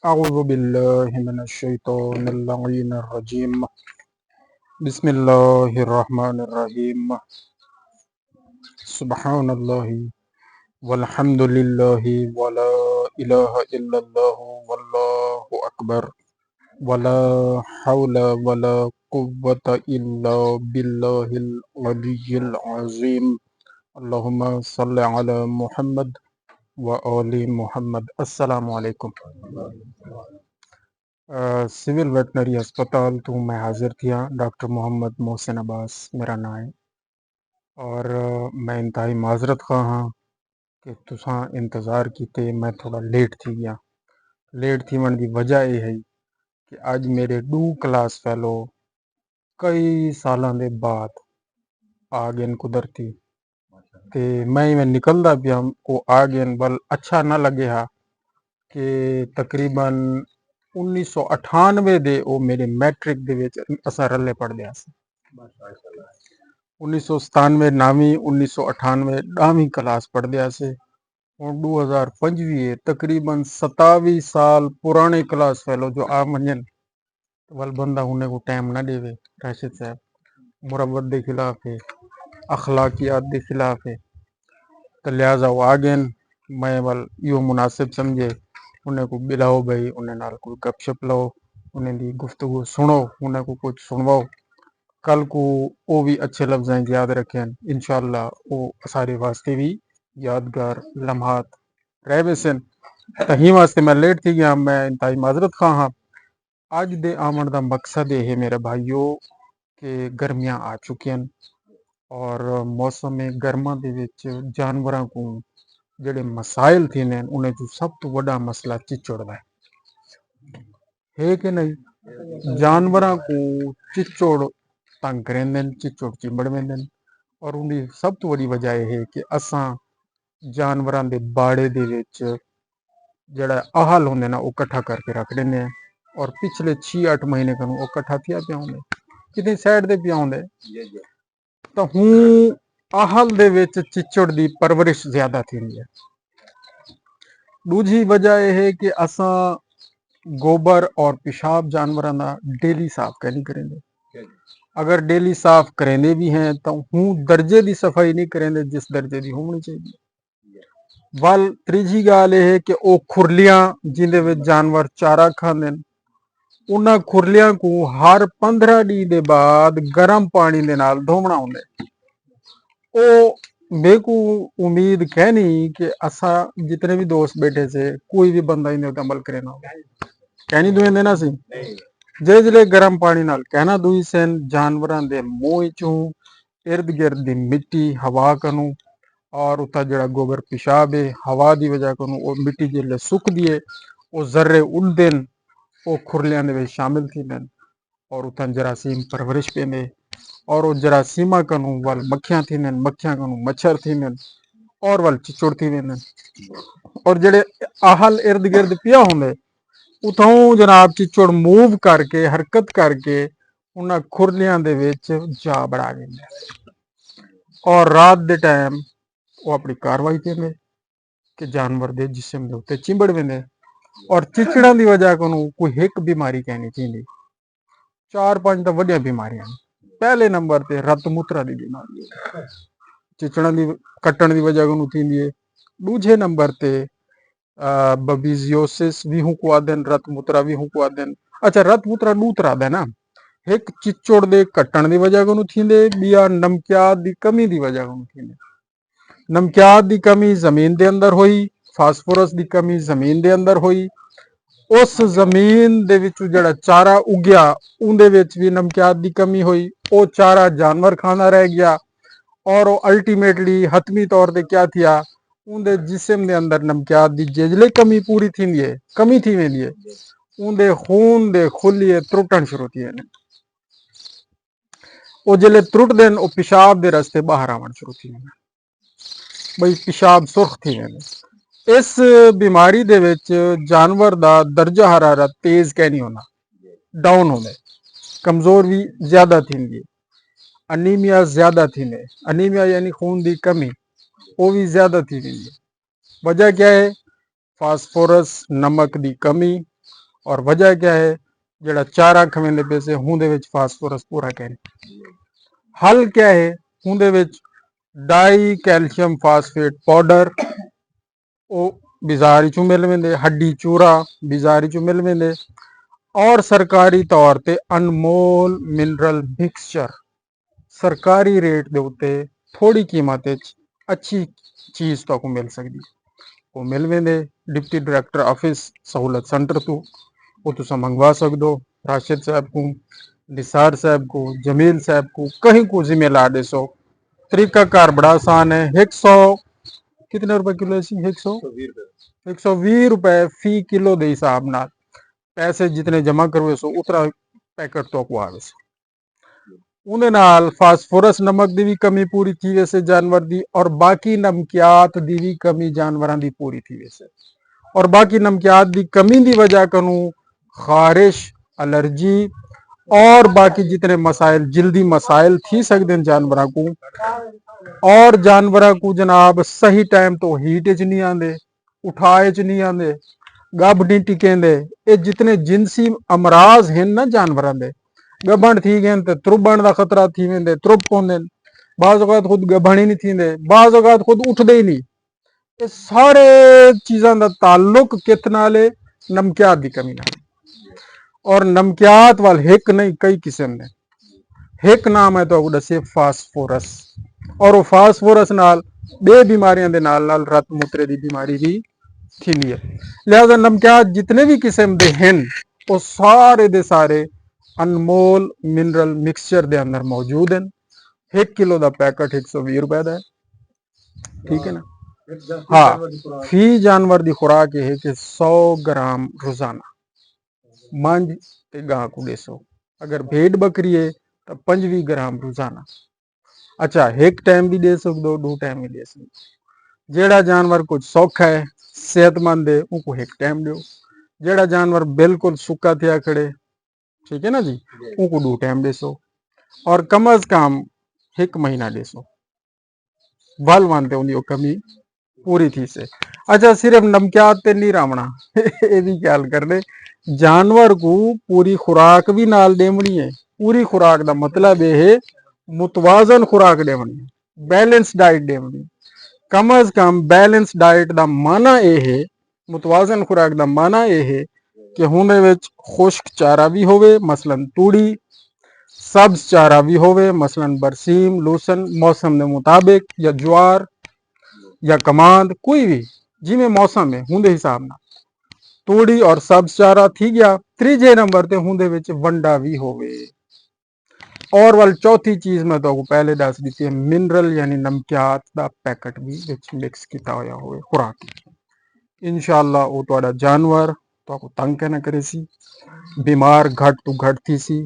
अऊज़ु बिल्लाहि मिनश शैतानिर रजीम। बिस्मिल्लाहिर रहमानिर रहीम। सुब्हानल्लाहि वल्हम्दुलिल्लाहि वला इलाहा इल्लल्लाहु वल्लाहु अकबर वला हौला वला कुव्वता इल्ला बिल्लाहिल अलिय्यिल अज़ीम। अल्लाहुम्मा सल्लि अला मुहम्मद व आलि मुहम्मद। अस्सलामु अलैकुम। सिविल वेटनरी अस्पताल तो मैं हाजिर थिया। डॉक्टर मोहम्मद मोहसिन अब्बास मेरा नाम है और मैं इंतहाई माजरत खा हाँ कि तुसां इंतज़ार कीते मैं थोड़ा लेट थी गया। लेट थी वन की वजह यह है कि अज मेरे 2 क्लास फैलो कई सालों के बाद आ गए कुदरती ते मैं निकलदा पिया वो आ गए बल अच्छा ना लगे हा कि तकरीबन 1998 दे वो मेरे मैट्रिक दे विच असां रले पढ़दे आसे। 1997 9वीं 1998 10वीं क्लास पढ़दे आसे। हुण 2025 तकरीबन 27 साल पुराने क्लास फैलो जो आ वञन वल बंदा उन्हें को टाइम ना देवे। राशिद साहब मुरब्बत के खिलाफ है, अखलाकियात के खिलाफ है, तो लिहाजा वो आ गए। मैं वल यो मुनासिब समझे उन्हें को बिलाओ भाई उन्हें नाल कोई गपशप लो, उन्हें दी गुफ्तगू सुनो, उन्हें को कुछ सुनवाओ। कल को वो भी अच्छे लफ्ज़ याद रखें इंशाअल्लाह वो सारे वास्ते भी यादगार लम्हात रह वैसन। तही वास्ते मैं लेट थी गया। मैं इंतहाई माजरत खा हाँ। अज दे आवन का मकसद ये है मेरे भाइयों कि गर्मियां आ चुकी हैं और मौसम गर्मा दे विच जानवरों को जेडे मसाइल थे उन्हें जो सब तो बड़ा मसला चिचड़ का है कि नहीं। जानवरों को चिचड़ तंग करेंदे, चिचड़ चिंबड़ वेंदे और उनकी सब तो बड़ी वजह यह है कि असां जानवरों के बाड़े दे विच जड़ा आहल होंदे ना वो कट्ठा करके रख देंगे और पिछले 6-8 महीने का वो कट्ठा थिया पिया होंदे कितनी साइड दे पिया होंदे। तो हूँ आहल दे विच चिचड़ दी परवरिश ज्यादा थी है। दूजी वजह यह है कि असां गोबर और पेशाब जानवरों का डेली साफ कैनी करेंगे। अगर डेली साफ करेंदे भी हैं तो हूँ दर्जे की सफाई नहीं करेंदे जिस दर्जे की होनी चाहिए। वल त्रीजी गाल यह है कि वो खुरलियां जिंदे विच जानवर चारा खांदे उन्हां खुरलियां को हर 15 डी दे बाद गर्म पानी दे नाल धोवना होंदे। ओ मेरे को उम्मीद कहनी कि असा जितने भी दोस्त बैठे से कोई भी बंदा इन अमल करे ना कहनी दुए देना सी जे जिले गर्म पानी नाल कहना दुई सेन जानवरां दे मुंह चों इर्द गिर्द दी मिट्टी हवा कनू और उता जड़ा गोबर पेशाब है हवा की वजह कनू वो मिट्टी जिले सुक दिए वो जर्रे उड़ते वो खुरलियां दे विच शामिल थी और उता जरासीम परवरिश पेंदे और वो जरासीमा कनू वल मक्खियां थी मक्खियां कनू मच्छर थी और वल चिचड़ थी वेंदे और जड़े आहल इर्द गिर्द पिया होंदे उतों जनाब चिचड़ मूव करके हरकत करके उन्हां खुरलियां दे विच जा बड़ा देंदे और रात दे टाइम वो अपनी कार्रवाई करेंगे कि जानवर दे जिस्म दे उत्ते चिंबड़ वेंदे और चिचड़ां दी वजह कनू कोई एक बीमारी कहनी चाहिए 4-5 तो वड्डियां बीमारियां। पहले नंबर ते रत मूत्रा दी बीमारी चिचड़ां दी कट्टण दी वजह कनू थींदी है। दूजे नंबर ते बबीजियोसिस भी हूं को आदन रत मूत्रा भी हूं को आदन। अच्छा रत मूत्रा दू तरह दा ना, एक चिचड़ दे कट्टण दी वजह कनू थींदे बिया नमकियात दी कमी दी वजह कनू थींदे। नमकियात दी कमी जमीन दे अंदर होई, फास्फोरस दी कमी जमीन दे अंदर होई, उस जमीन दे विचों जड़ा चारा उगया उंदे विच भी नमकियात दी कमी हुई, वो चारा जानवर खाना रह गया और वो अल्टीमेटली हतमी तौर ते क्या थिया उनके जिस्म दे अंदर नमकियात दी जिसले कमी पूरी थींदी है कमी थी वेंदी है उनके खून दे खुलिये त्रुटन शुरू थी वेंदे। वो जिले त्रुटदे वो पेशाब दे रस्ते बाहर आवन शुरू थी वेंदे बई पेशाब सुर्ख थी वेंदे। इस बीमारी दे विच जानवर दा दर्जा हरारत तेज कह नहीं होना डाउन होंदे, कमजोर भी ज्यादा थींदी, अनीमिया ज्यादा थींदे। अनीमिया यानी खून की कमी वो भी ज्यादा थी वेंदी। वजह क्या है फास्फोरस नमक की कमी और वजह क्या है, ਜਿਹੜਾ ਚਾਰਾ ਖਵੇਂਦੇ ਪਏ ਸੇ ਹੁੰਦੇ ਵਿੱਚ ਫਾਸਫੋਰਸ ਪੂਰਾ ਕਰੇ। ਹੱਲ क्या है, ਹੁੰਦੇ ਵਿੱਚ डाई कैल्शियम फास्फेट पाउडर ਉਹ ਬਾਜ਼ਾਰ ਚੋਂ ਮਿਲ वेंदे, हड्डी चूरा बाजार चों मिल वेंदे, और सरकारी तौर ते अनमोल मिनरल मिक्सचर सरकारी रेट दे उत्ते थोड़ी कीमत अच्छी चीज तो को मिल सकती, वो मिल वेंदे डिप्टी डायरैक्टर ऑफिस सहूलत सेंटर तो वो तुसा मंगवा सकदो। राशिद साहब को, निसार साहब को, जमील साहब को कहीं को जिम्मे ला दे सो। तरीका कार बड़ा आसान है। 100 कितने रुपए किलो है? 120 रुपए फी किलो दे हिसाब नाल पैसे जितने जमा करवे सो उतना पैकेट तो को आवे सो। ਉਹਦੇ ਨਾਲ ਫਾਸਫੋਰਸ ਨਮਕ ਦੀ ਵੀ ਕਮੀ ਪੂਰੀ ਥੀ ਵੈਸੇ ਜਾਨਵਰ ਦੀ, ਔਰ ਬਾਕੀ ਨਮਕਿਆਤ ਦੀ ਵੀ ਕਮੀ ਜਾਨਵਰਾਂ ਦੀ ਪੂਰੀ ਥੀ ਵੈਸੇ। और बाकी नमकियात की कमी की वजह कनु खारिश, एलर्जी और बाकी जितने मसाइल जल्दी मसाइल थी सकते हैं जानवरों को, और जानवरों को जनाब सही टाइम तो हीट च नहीं आते, उठाए च नहीं आते, गब नहीं टिकेंदे। ये जितने जिनसी अमराज हैं ना जानवरों के, गबन थी गए तो त्रुबन का खतरा थी वेंदे, त्रुब पौंदे, बाज़ औकात खुद गबन ही नहीं थींदे, बाज़ औकात खुद उठते ही नहीं। ये सारे चीज़ों का ताल्लुक कित नाल है? नमकियात की कमी नाल। और नमकियात वाल एक नहीं कई किस्म ने। एक नाम है तो दसे फास्फोरस, और वो फास्फोरस नाल बे बीमारियां दे नाल नाल रत मूत्रे की बीमारी भी थींदी है। लिहाजा नमकियात जितने भी किस्म दे हैं वो सारे दे सारे अनमोल मिनरल मिक्सचर दे अंदर मौजूद हैं। 1 किलो का पैकेट 120 रुपए का है, ठीक है ना। हाँ, फी जानवर की खुराक है कि 100 ग्राम रोजाना मंझ ते गां को देसो। अगर भेड़ बकरी है तो 25 ग्राम रोजाना। अच्छा, एक टाइम भी दे सकते, 2 टाइम भी दे सकते। जेड़ा जानवर कुछ सौखा है, सेहतमंद है, उनको एक टाइम दो। जेड़ा जानवर बिल्कुल सुक्का थिया खड़े, ठीक है ना जी, उनको 2 टाइम देसो, और कम अज कम 1 महीना देसो। वल मानते उनकी कमी पूरी थी से। अच्छा, सिर्फ नमकियात ते नहीं रावना ये भी ख्याल कर ले, जानवर को पूरी खुराक भी नाल देवनी है। पूरी खुराक का मतलब यह है मुतवाजन खुराक देवनी है, बैलेंस डाइट देवनी। कम अज कम बैलेंस डाइट का माना यह है, मुतवाजन खुराक का माना यह है कि हुंदे विच खुश्क चारा भी होवे, मसलन तूड़ी, सब्ज चारा भी होवे, मसलन बरसीम, लूसन, मौसम के मुताबिक, या ज्वार या कमांद, कोई भी जिमें मौसम है हुंदे हिसाब ना तूड़ी और सब्ज चारा थी गया। तीजे नंबर ते हुंदे विच वंडा भी होवे। और वाल चौथी चीज मैं तो पहले दस दी थी, मिनरल यानी नमकियात दा पैकेट भी विच मिक्स किया होया होवे खुराक। इंशाअल्लाह वो तुहाडा जानवर तो तंग ना करे सी, बीमार घट तो घट थी सी,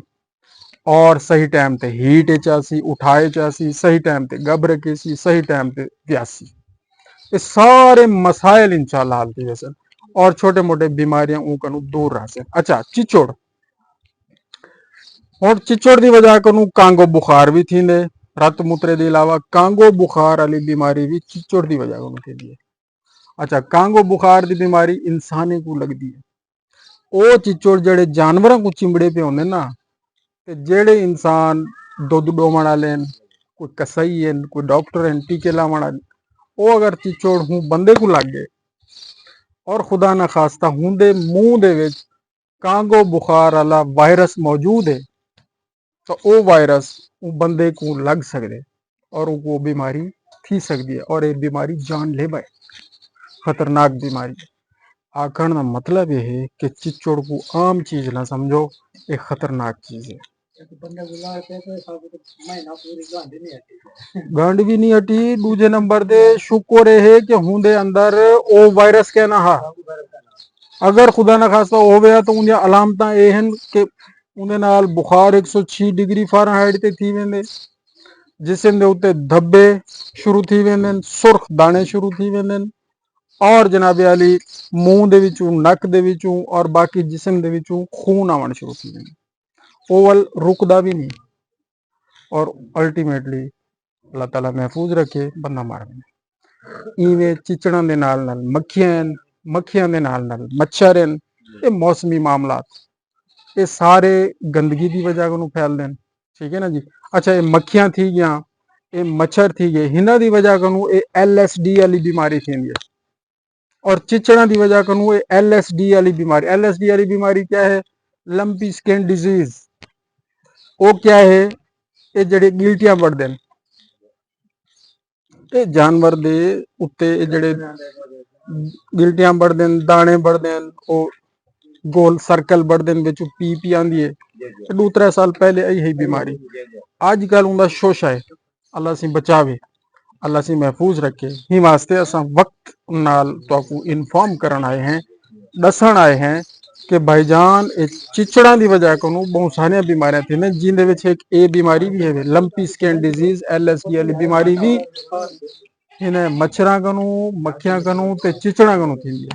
और सही टाइम ते हीट चासी, उठाए चासी, सही टाइम ते गब रखे सी, सही टाइम ते व्यासी। ये सारे मसाइल इंशाल्लाह हल थी वैसे, और छोटे मोटे बीमारियां ऊकनु दूर रह से। अच्छा, चिचोड़, और चिचोड़ की वजह कनु कांगो बुखार भी थी, रत मूत्रे के अलावा कांगो बुखार वाली बीमारी भी चिचोड़ की वजह कनु थी है। अच्छा, कांगो बुखार की बीमारी इंसानी को लगती है। वो चिचोड़ जेड़े जानवरों को चिमड़े पे होंगे ना, ते जेड़े इंसान दुध डोमण वाले, कोई कसाई है, कोई डॉक्टर है, टीके लावण वाले, वो अगर चिचोड़ हूँ बंदे को लग गए, और खुदा ना खास्ता हुंदे मुंह दे विच कांगो बुखार वाला वायरस मौजूद है, तो वो वायरस वो बंदे को लग सकते, और वो बीमारी थी सकती है, और ये बीमारी जानलेवा है, खतरनाक बीमारी है। आखण का मतलब यह है कि चिचोड़ को आम चीज ना समझो, एक खतरनाक चीज है। गंढ भी नहीं हटी। दूजे नंबर दे शुक्र है कि हुंदे अंदर ओ वायरस कहना हा, अगर खुदा ना खास्ता होवे तो उनकी अलामत ये हैं कि उनके नाल बुखार 106 डिग्री फ़ारेनहाइट ते थी वेंदे, जिस्म दे उत्ते धब्बे शुरू थी वेंदे, सुर्ख दाने शुरू थी वेंदे, और जनाबे अली मुंह दे विचों, नक दे विचों, और बाकी जिस्म दे विचों खून आवन शुरू थी वेंदे। ओवल रुकदा भी नहीं, और अल्टीमेटली अल्लाह ताला महफूज रखे, बंदा मार देना। इवें चिचड़ां दे नाल नाल मक्खियां दे नाल नाल मच्छर हैं, ये मौसमी मामलात, ये सारे गंदगी की वजह को फैलते हैं। ठीक है ना जी। अच्छा, ये मक्खियां थी गया, ये मच्छर थी गए, इन्हां दी वजह को ये LSD वाली बीमारी थी है। और चिचड़ा की वजह को ये LSD वाली बीमारी। LSD वाली बीमारी क्या है? Lumpy skin disease. वो क्या है? ये जड़े गिल्टियां बढ़ते हैं, ये जानवर दे उत्ते जड़े गिल्टियां बढ़ते हैं, दाने बढ़ते हैं, वो गोल सर्कल बढ़ते हैं, बिच पी पी आंदी है। 2-3 साल पहले आई है बीमारी। अजकल उनका शोशा है। अल्लाह से बचावे, अल्लाह से महफूज रखे। ही वास्ते असा वक्त नाल तो इन्फॉर्म करन आए हैं, दसन आए हैं कि भाईजान चिचड़ा की वजह को बहुत सारिया बीमारियां थी ने, जिंदे विच एक ए बीमारी भी है, लंपी स्किन डिजीज LSD वाली बीमारी भी इन्हें मच्छर कनू, मक्खियां कनू ते चिचड़ा कनू थी।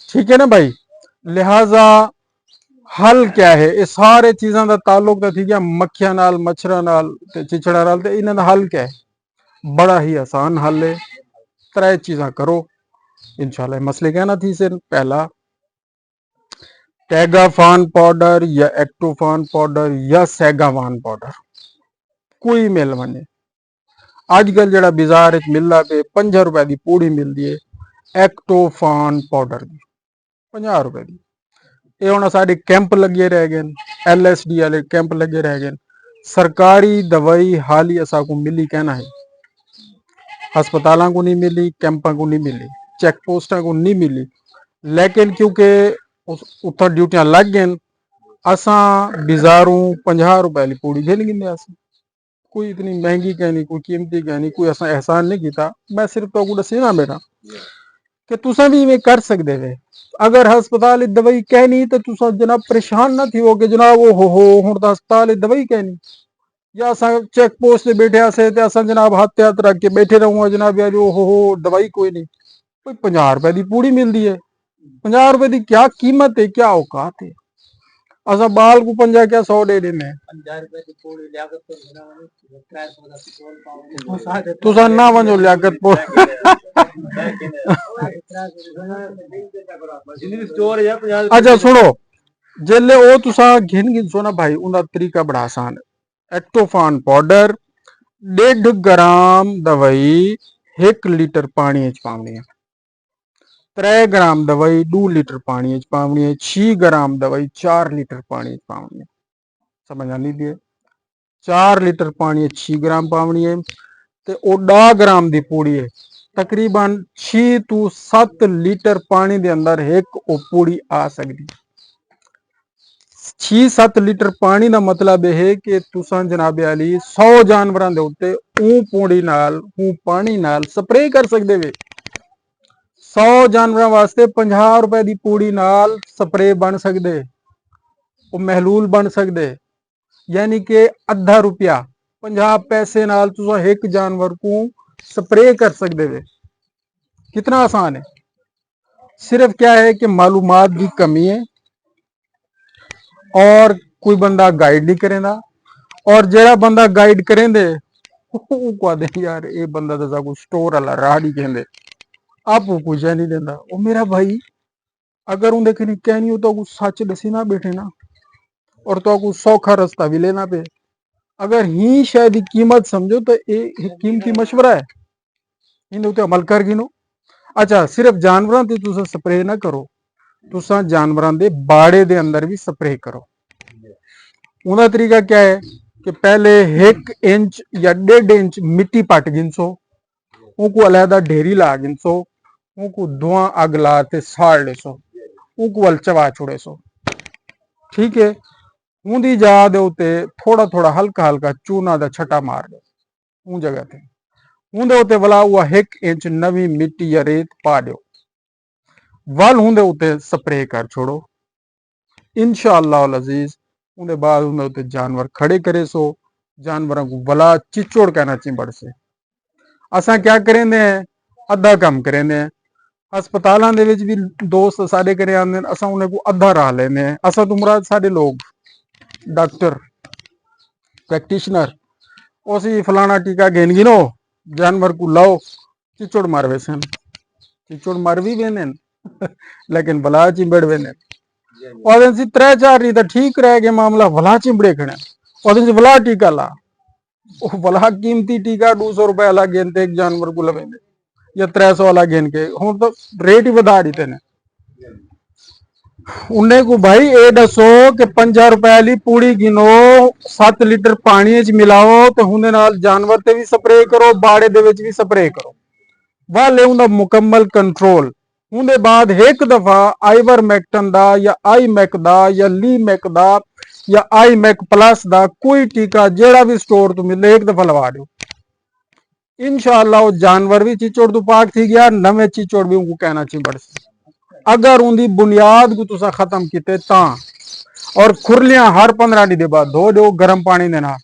ठीक है ना भाई। लिहाजा हल क्या है? ये सारे चीज़ों का ताल्लुक तो थी गया मक्खियां नाल, मच्छरां नाल ते चिचड़ा नाल। ते इन्हां दा हल क्या है? बड़ा ही आसान हल है। 3 चीज़ां करो, इंशाल्लाह मसले कहना थी। से पहला, टैगाफान पाउडर या एक्टोफान पाउडर या सैगावान पाउडर कोई मिल वने। अजकल जड़ा बाजार मिलता पे 50 रुपए की पूड़ी मिलती है एक्टोफान पाउडर की, 50 रुपए की। ये हुण साडे कैंप लगे रह गए, LSD वाले कैंप लगे रह गए। सरकारी दवाई हाली असा को मिली कहना है, हस्पतालों को नहीं मिली, कैंपों को नहीं मिली, चेक पोस्टा को नहीं मिली। लेकिन क्योंकि उत्तर ड्यूटियां लग गए, असा बाजारों 50 रुपए की पूड़ी घेन गिने। कोई इतनी महंगी कहनी, कोई कीमती कहनी, कोई असा एहसान नहीं किया। मैं सिर्फ तो दसी ना बेटा कि तुसा भी इवें कर सकते वे। अगर हस्पताल दवाई कहनी तो तुसा जनाब परेशान ना थी हो कि जनाब ओ हो हुण तो हस्पताल दवाई कहनी, या असा चेक पोस्ट से बैठे से ते असा जनाब हाथ हाथ रख के बैठे रहूंगा जनाब यार ओ हो दवाई कोई नहीं। कोई 50 रुपए की पूड़ी मिलती है, 50 रुपए की क्या कीमत है, क्या औकात है। असा बाल को 50 क्या 100 दे देने। तुसा ना वञो लियाकत अच्छा सुनो, जेले ओ तुसा घिन घिन सो ना भाई, उनका तरीका बड़ा आसान है। एक्टोफान पाउडर 1.5 ग्राम दवाई 1 लीटर पानी च पानी है। 3 ग्राम दवाई 2 लीटर पानी च पानी है। 6 ग्राम दवाई 4 लीटर पानी च पानी है। समझ आनी दी? 4 लीटर पानी 6 ग्राम पानी है। ते ओ 10 ग्राम की पूड़ी है। तकरीबन 6 to 7 लीटर पानी के अंदर एक ओ पूड़ी आ सकती। 6-7 लीटर पानी का मतलब यह है कि तुसा जनाबे अली 100 जानवरों के उत्ते ऊ पूड़ी नाल, ऊ पानी नाल स्प्रे कर सकते वे। 100 जानवरों वास्ते 50 रुपए की पूड़ी नाल स्प्रे बन सकते, वो महलूल बन सकते। यानी कि आधा रुपया 50 पैसे नाल तुसा एक जानवर को स्प्रे कर सकते वे। कितना आसान है। सिर्फ क्या है कि मालूमात की कमी है और कोई बंदा गाइड नहीं करेंदा, और जेड़ा बंदा गाइड करेंदे को दे यार ये बंदा तो कुछ स्टोर वाला राह नहीं कहते, आप कुछ नहीं देता। वो मेरा भाई अगर उन्हें कहनी हो तो कुछ सच दसी ना बैठे ना, और तो कुछ सौखा रास्ता भी लेना पे। अगर ही शायद कीमत समझो तो ये कीमती मशवरा है, इन उत्ते अमल कर गिनो। अच्छा, सिर्फ जानवरों ते तुसा स्प्रे ना करो, तुसा जानवरों के बाड़े के अंदर भी स्प्रे करो। उनका तरीका क्या है कि पहले 1 इंच या 1.5 इंच मिट्टी पट गिनसो, उनको अलहदा ढेरी ला गिनसो, उनको धुआं अग ला ते साड़ लेसो, उनको वल चवा छुड़े सो। ठीक है। उनकी जगह दे उत्ते थोड़ा थोड़ा हल्का हल्का चूना का छटा मार दो उन जगह ते। उनके उत्ते वला हुआ 1 इंच नवी मिट्टी या रेत पा दो, वल उनके उत्ते स्प्रे कर छोड़ो। इंशाअल्लाह अजीज उनके बाद उनके उत्ते जानवर खड़े करे सो, जानवरों को वला चिचोड़ कहना चिंबड़ से। असा क्या करेंदे हैं, अद्धा कम करेंदे हैं। हस्पतालों के भी दोस्त साढ़े करे आते, असा उन्हें को अद्धा राह लेने हैं। असा तो मुराद साढ़े लोग डॉक्टर प्रैक्टिशनर उसी फलाना टीका गेन गिनो, जानवर को लाओ, चिचोड़ मार वैसे चिचोड़ मार भी वेने लेकिन बला चिंबड़ वेने। ਉਹਦੇ ਸੀ 3-4 ਨਹੀਂ ਤਾਂ ਠੀਕ ਰਹਿ ਗਿਆ ਮਾਮਲਾ ਵਲਾ ਚਿੰਬੜੇ ਖੜਿਆ ਉਹਦੇ ਚ ਵਲਾ ਟੀਕਾ ਲਾ ਉਹ ਵਲਾ कीमती टीका 200 रुपए वाला गेनते एक जानवर को लवेंगे या 300 वाला गेन के हूं तो रेट ही ਵਧਾ ਦਿੱਤੇ ਨੇ ਉਹਨੇ ਕੋ ਭਾਈ ਇਹ ਦੱਸੋ ਕਿ 50 ਰੁਪਏ ਵਾਲੀ ਪੂੜੀ ਗਿਨੋ 7 ਲੀਟਰ ਪਾਣੀ ਚ ਮਿਲਾਓ ਤੇ ਉਹਦੇ ਨਾਲ ਜਾਨਵਰ ਤੇ ਵੀ ਸਪਰੇਅ ਕਰੋ ਬਾੜੇ ਦੇ ਵਿੱਚ ਵੀ ਸਪਰੇਅ ਕਰੋ ਵਾਲੇ ਉਹਦਾ ਮੁਕੰਮਲ ਕੰਟਰੋਲ ਉਹਦੇ ਬਾਅਦ ਇੱਕ ਦਫਾ ਆਈਵਰਮੈਕਟਨ ਦਾ ਜਾਂ ਆਈਮੈਕ ਦਾ ਜਾਂ ਲੀਮੈਕ ਦਾ ਜਾਂ ਆਈਮੈਕ ਪਲੱਸ ਦਾ ਕੋਈ ਟੀਕਾ ਜਿਹੜਾ ਵੀ ਸਟੋਰ ਤੋਂ ਮਿਲੇ ਇੱਕ ਦਫਾ ਲਵਾ ਦਿਓ इंशाअल्लाह वो जानवर भी चिचोड़ तो पाक थी गया नवे चिचोड़ भी उनको कहना चाहिए बड़ अगर उनकी बुनियाद को तुसा खत्म किते ता और खुरलियां हर 15 दिन बाद धो दो गर्म पानी दे नाल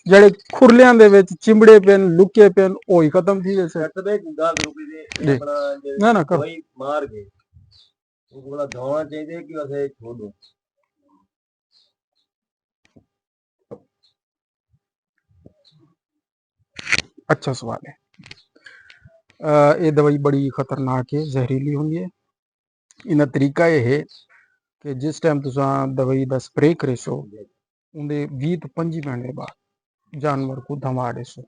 जेड़े खुरलियां दे विच चिमड़े पेन लुके पेन ओ ही खत्म थी वैसे ना ना करो मार के उनको बोला धोना चाहिए कि वैसे छोड़ दो अच्छा सवाल है ये दवाई बड़ी खतरनाक है जहरीली होंगी है इनका तरीका यह है कि जिस टाइम तुसा दवाई का स्प्रे करे सो उनके 20 तो 25 मिनट बाद जानवर को धमा दे सो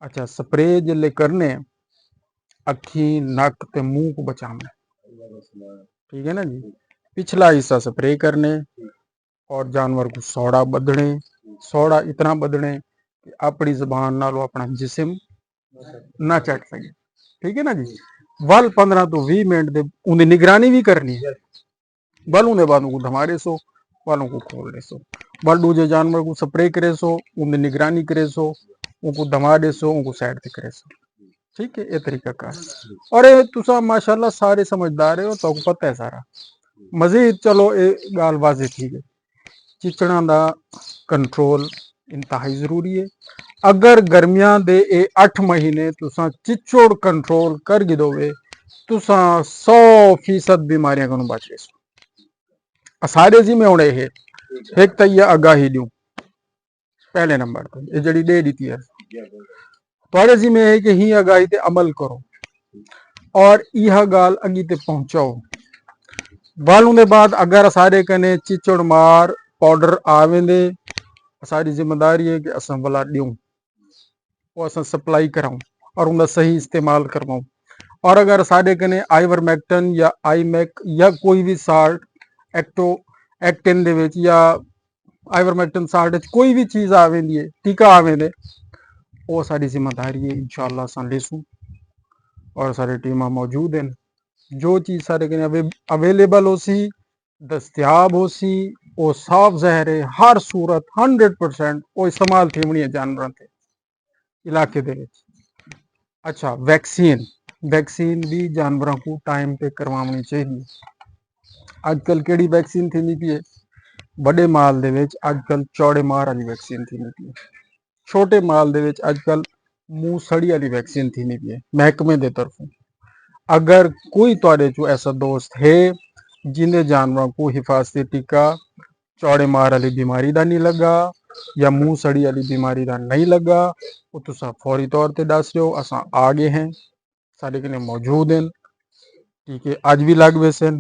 अच्छा स्प्रे जिले करने अखी नक ते मुंह को बचाना ठीक है ना जी पिछला हिस्सा स्प्रे करने और जानवर को सौड़ा बदने सौड़ा इतना बदने कि अपनी जबान नाल अपना जिस्म ना चट सके ठीक है ना जी वल 15 तो 20 मिनट दे उनकी निगरानी भी करनी है बल उन्हें बाद उनको धमारे सो वालों को खोल दे सो बल दूजे जानवर को स्प्रे करे सो उनकी निगरानी करे सो उनको धमा दे सो उनको साइड से करे सो ठीक है ये तरीका का और ये तुसा माशाल्लाह सारे समझदार हो तो पता है सारा मजीद चलो ये गाल वाजी ठीक है चिचड़ा का कंट्रोल इंतहाई जरूरी है अगर गर्मियां दे 8 महीने तुसा चिचोड़ कंट्रोल कर गिदोगे तुसा 100% बीमारियां को बच गए सारे जी में होने है एक तो ये आगाही दूं पहले नंबर पर ये जड़ी दे दी है थोड़े जी में है कि ही आगाही ते अमल करो और यह गाल अगी ते पहुंचाओ वालों के बाद अगर सारे कने चिचड़ मार पाउडर आवेंदे सारी जिम्मेदारी है कि असं वाला दूं वो असं सप्लाई कराऊं और उनका सही इस्तेमाल करवाऊं और अगर सारे कने आइवरमेक्टन या आईमैक या कोई भी साल्ट एक्टो एक्टिन दे विच या आइवरमेक्टन साल्ट कोई भी चीज़ आवेंदी है टीका आवेंदे वो सारी जिम्मेदारी है इंशाअल्लाह असां लेसूं और सारी टीमां मौजूद हैं जो चीज़ सारे कने अवेलेबल हो सी दस्तियाब हो सी वो साफ जहर है हर सूरत 100% वो इस्तेमाल थी है जानवरों के इलाके दे विच अच्छा वैक्सीन भी जानवरों को टाइम पे करवानी चाहिए अजकल केड़ी वैक्सीन थी पी है बड़े माल दे विच अजकल चौड़े मार वाली वैक्सीन थी पी है छोटे माल दे विच अजकल मुंह सड़ी वाली वैक्सीन थी पी है महकमे दे तरफों अगर कोई तुहाडे चो ऐसा दोस्त है जिन्हें जानवरों को हिफाजती टीका चौड़े मार वाली बीमारी का नहीं लगा या मुंह सड़ी वाली बीमारी का नहीं लगा वो तुसा फौरी तौर पर दस रहे हो असा आ गए हैं सारे कने मौजूद हैं ठीक है अज भी लग वैसे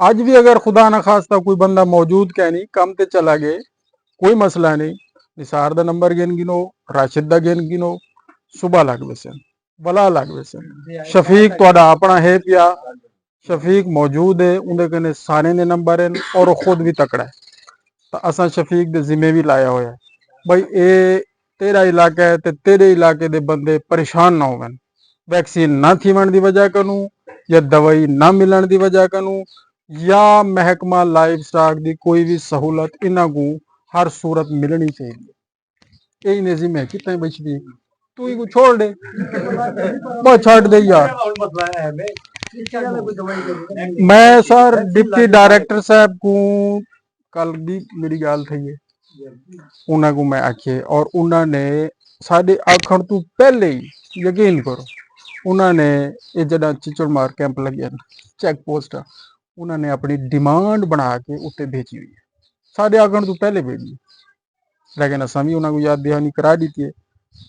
अज भी अगर खुदा ना खास्ता कोई बंदा मौजूद क्या नहीं कम ते चला गए कोई मसला नहीं निसार दा नंबर गिन गिनो राशिद दा गिन गिनो सुबह लग वैसे भला लग वैसे शफीक तुहाडा अपना है पिया शफीक मौजूद है उनके कने सारे ने नंबर हैं और खुद भी तकड़ा है तो असा शफीक दे जिम्मे भी लाया हुआ है भाई ये तेरा इलाका है ते तेरे इलाके दे बंदे परेशान ना होवन वैक्सीन ना थीवन की वजह कनू या दवाई ना मिलन की वजह कनू या महकमा लाइफ स्टॉक की कोई भी सहूलत इन्हों को हर सूरत मिलनी चाहिए यही नेजी मैं कितना बच दी तू ही को छोड़ दे बहुत छाड़ दे यार मैं सर डिप्टी डायरेक्टर साहब को कल भी मेरी गाल थी है उन्होंने को मैं आखे और उन्होंने साढ़े आखण तो पहले ही यकीन करो उन्होंने ये जरा चिचड़ मार कैंप लगे चेक पोस्ट उन्होंने अपनी डिमांड बना के उत्ते भेजी हुई है साढ़े आखण तो पहले भेजी लेकिन असा भी उन्होंने को याद दहानी करा दी है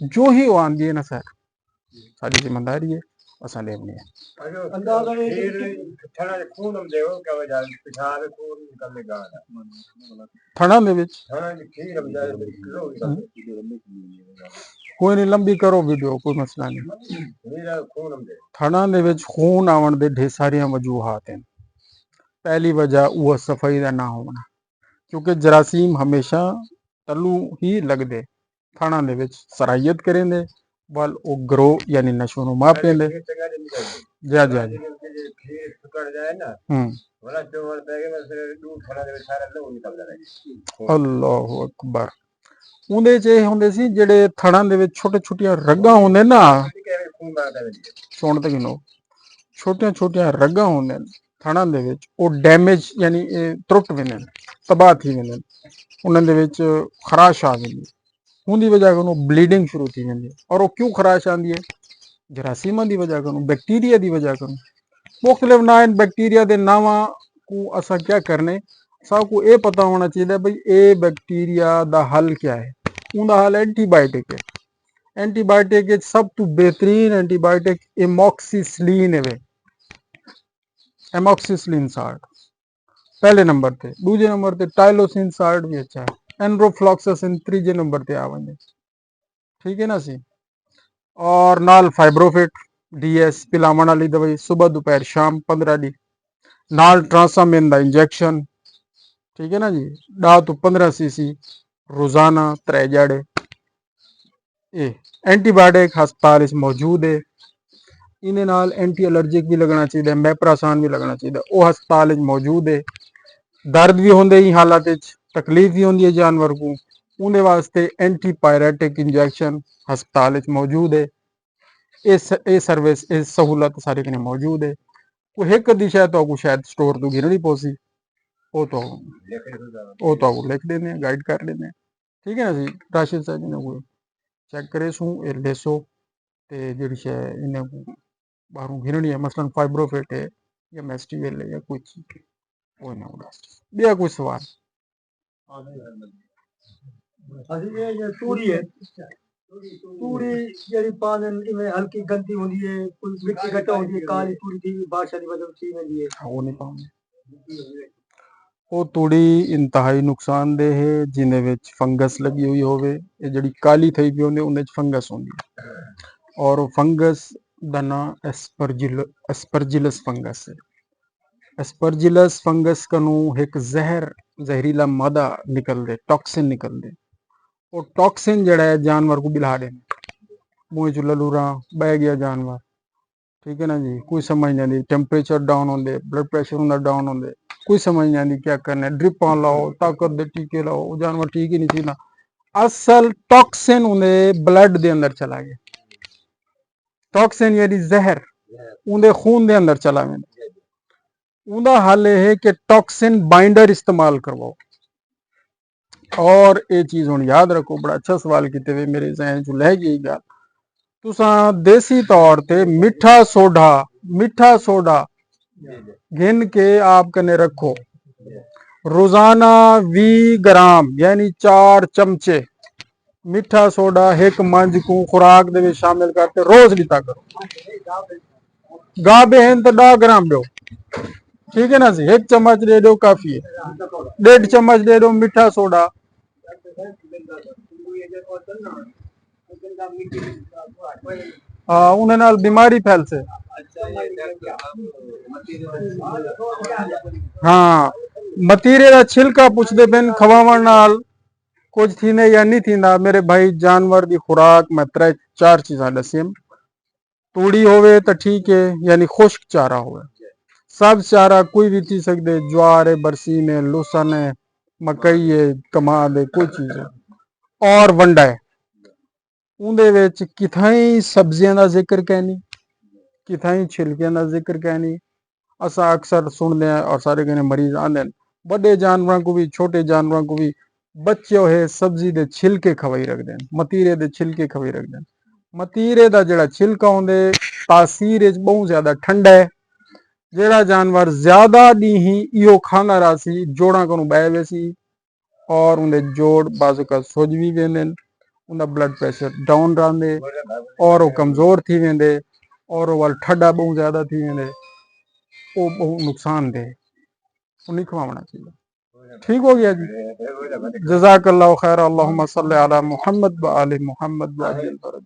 जो ही वो आंदी है ना सर सारी जिम्मेदारी है असां लेवनी है थणा दे विच कोई नहीं लंबी करो वीडियो कोई मसला नहीं थणा दे विच खून आवन दे ढेर सारियां वजूहात हैं पहली वजह वो सफाई का ना होना क्योंकि जरासीम हमेशा तलू ही लगदे थणा दे विच सराहियत करेंदे वल वो ग्रो यानी नशो नुमा पेंदे जा जा जी अल्लाह अकबर ਉਹਦੇ ਚ ਇਹ ਹੁੰਦੇ ਸੀ ਜਿਹੜੇ ਥੜਾਂ ਦੇ ਵਿੱਚ ਛੋਟੇ ਛੋਟੀਆਂ ਰੱਗਾਂ ਹੁੰਦੇ ਨਾ ਸੁਣ ਤੇ ਗਿਨੋ ਛੋਟੀਆਂ ਛੋਟੀਆਂ ਰੱਗਾਂ ਹੁੰਦੇ ਨੇ ਥੜਾਂ ਦੇ ਵਿੱਚ ਉਹ ਡੈਮੇਜ ਯਾਨੀ ਟੁੱਟ वेंदे तबाह थी वेंदे उन्हनि दे विच खराश आ वेंदी उनकी वजह को ब्लीडिंग शुरू थी वेंदी और वो क्यों खराश आंदी है जरासीमा की वजह को बैक्टीरिया की वजह को मुख्तलिफ ना बैक्टीरिया के नावां को असा क्या करने सबको ये पता होना चाहिए भाई ये बैक्टीरिया का हल क्या है उनका हल एंटीबायोटिक है एंटीबायोटिक सब तो बेहतरीन एंटीबायोटिक एमॉक्सिसिलिन है एमॉक्सिसिलिन साल्ट पहले नंबर पे दूजे नंबर पे टाइलोसिन साल्ट भी अच्छा है एंड्रोफ्लॉक्सासिन तीजे नंबर पे आ वने ठीक है ना सी और नाल फाइब्रोफिट डीएस पिलावन वाली दवाई सुबह दोपहर शाम 15 दी नाल ट्रांसामिन का इंजैक्शन ठीक है ना जी 10 तो 15 सीसी रोजाना 3 जाड़े ये एंटीबायोटिक हस्पताल मौजूद है इन्हें नाल एंटी एलर्जिक भी लगना चाहिए मैप्रासान भी लगना चाहिए वो हस्पताल मौजूद है दर्द भी होंगे ही हालात तकलीफ भी होंगी है जानवर को उन्हें वास्ते एंटीपायरेटिक इंजैक्शन हस्पताल मौजूद है ये सर्विस ये सहूलत सारी कने मौजूद है कोई एक अद्धी शायद तो शायद स्टोर तो गिरनी पौसी वो तो लिख देने गाइड कर लेने ठीक है ना जी राशिद साहब इन्हें कोई चेक करे सूं ये लेसो ते जिहड़ी शै इन्हें को बाहरों घिरनी है मसलन फाइब्रोफिट है या मेस्टिवेल है या कोई चीज वो ना उड़ास बिया कोई सवाल ये तूड़ी है तूड़ी ਜਿਹੜੀ ਪਾਣ ਇਵੇਂ ਹਲਕੀ ਗੰਦੀ ਹੁੰਦੀ ਹੈ ਕੋਈ ਮਿੱਟੀ ਘਟਾ ਹੁੰਦੀ ਹੈ ਕਾਲੀ ਤੂੜੀ ਦੀ ਬਾਰਿਸ਼ ਦੀ ਵਜ੍ਹਾ से ਹੁੰਦੀ है वो नहीं पाऊंगे वो तूड़ी इंतहाई नुकसानदेह है जिन्हें विच फंगस लगी हुई होवे ये जड़ी काली थई पई होंदी उन्हें फंगस होंदी और फंगस दा नाम एस्परजिलस फंगस है एस्परजिलस फंगस कनू एक जहरीला मादा निकल दे टॉक्सिन निकल दे वो टॉक्सिन जड़ा है जानवर को बिला दे मुँह च ललूरा बह गया जानवर ठीक है ना जी कोई समझ नहीं आती टेंपरेचर डाउन होंगे ब्लड प्रेशर होंगे डाउन होंगे कोई समझ नहीं आती क्या करना है ड्रिपां लाओ ताकत दे टीके लाओ वो जानवर ठीक ही नहीं थी ना असल टॉक्सिन उन्हें ब्लड दे अंदर चला गया टॉक्सिन यानी जहर उन्हें खून दे अंदर चला गया उनका हल है कि टॉक्सिन बाइंडर इस्तेमाल करवाओ और ये चीज हुण याद रखो बड़ा अच्छा सवाल किते हुए मेरे जहन च लह गई गल तुसां देसी तौर ते मिठा सोडा गिन के आप कने रखो रोजाना 20 ग्राम यानी 4 चमचे मिठा सोडा एक मंझ को खुराक दे शामिल करते रोज लीता करो गाबे हैं तो 10 ग्राम दो ठीक है ना जी 1 चम्मच दे दो काफी है 1.5 चम्मच दे दो मीठा सोडा उन्हें नाल बीमारी फैल से हाँ मतीरे का छिलका पुछते पेन खवावन नाल कुछ थीने या नहीं थींदा मेरे भाई जानवर की खुराक मैं 3-4 चीज़ा दसियम तूड़ी होवे तो ठीक है यानी खुश्क चारा होवे सब चारा कोई भी थी सकते ज्वार है बरसीन है लुसन है मकई है कमाद है कोई चीज है और वंडा है उनदे विच किथाई सब्जियां का जिक्र कहनी किथाई छिलकियां का जिक्र कहनी असा अक्सर सुनते हैं और सारे कहने मरीज आते हैं बड़े जानवरों को भी छोटे जानवरों को भी बच्चे है सब्जी दे छिलके खवाई रखते हैं मतीरे दे छिलके खवाई रखते हैं मतीरे का जिहड़ा छिलका होंदे तासीर बहुत ज्यादा ठंडा है जेड़ा जानवर ज्यादा दी ही इो खाना रहा सी जोड़ा को बह वे सी और उन्हें जोड़ बाजू का सुज भी वेंदे उनका ब्लड प्रेशर डाउन रहंदे और वो कमजोर थी वेंदे और वल ठंडा बहुत ज्यादा थी वेंदे वो बहुत नुकसानदेह वो नहीं खवाना चाहिए। ठीक हो गया जी। जज़ाकल्लाहु खैर। अल्लाहुम्मा सल्लि अला मुहम्मद व आलि मुहम्मद व अज्जिल फरज।